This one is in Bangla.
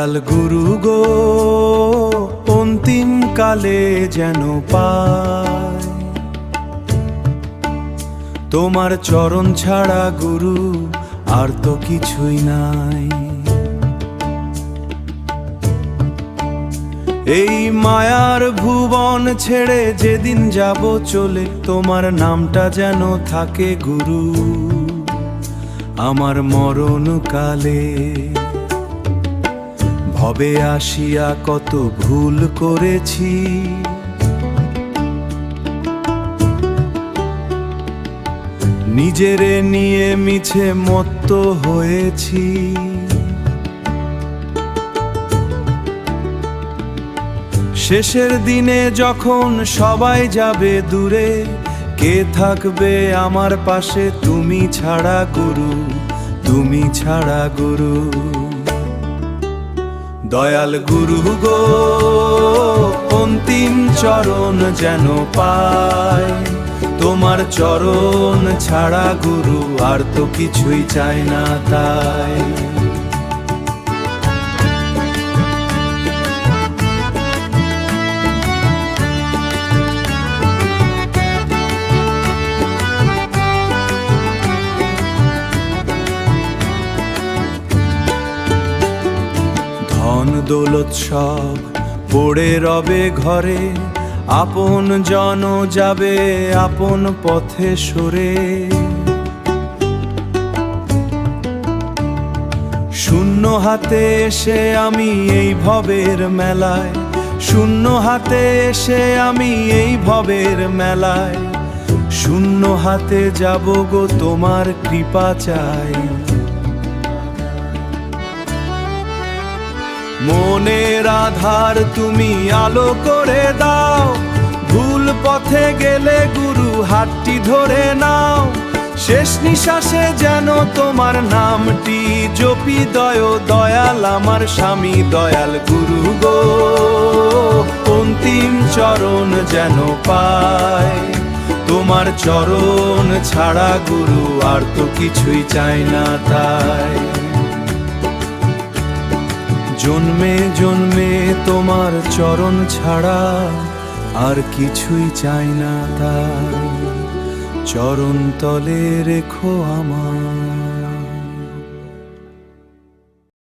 দয়াল গুরু গো অন্তিম কালে যেন পাই তোমার চরণ ছাড়া গুরু আর তো কিছুই নাই। এই মায়ার ভুবন ছেড়ে যেদিন যাব চলে তোমার নামটা যেন থাকে গুরু আমার মরণ কালে। ভবে আসিয়া কত ভুল করেছি, নিজেরে নিয়ে মিছে মত্ত হয়েছি। শেষের দিনে যখন সবাই যাবে দূরে, কে থাকবে আমার পাশে তুমি ছাড়া গুরু, তুমি ছাড়া গুরু। দয়াল গুরু গো অন্তিম চরণ যেন পাই তোমার চরণ ছাড়া গুরু আর তো কিছুই চাই না তাই। ধন দৌলত সব পড়ে রবে ঘরে, আপন জন যাবে আপন পথে সরে। শূন্য হাতে এসে আমি এই ভবের মেলায়, শূন্য হাতে এসে আমি এই ভবের মেলায়, শূন্য হাতে যাব গো তোমার কৃপা চাই। মনের আধার তুমি আলো করে দাও, ভুল পথে গেলে গুরু হাতটি ধরে নাও। শেষ নিঃশ্বাসে যেন তোমার নামটি জপি দয়াল আমার স্বামী দয়াল গুরু গো অন্তিম চরণ যেন পাই তোমার চরণ ছাড়া গুরু আর তো কিছুই চাই না তাই। জন্মে জন্মে তোমার চরণ ছাড়া আর কিছুই চাই না তাই, চরণ তলে রেখো আমার।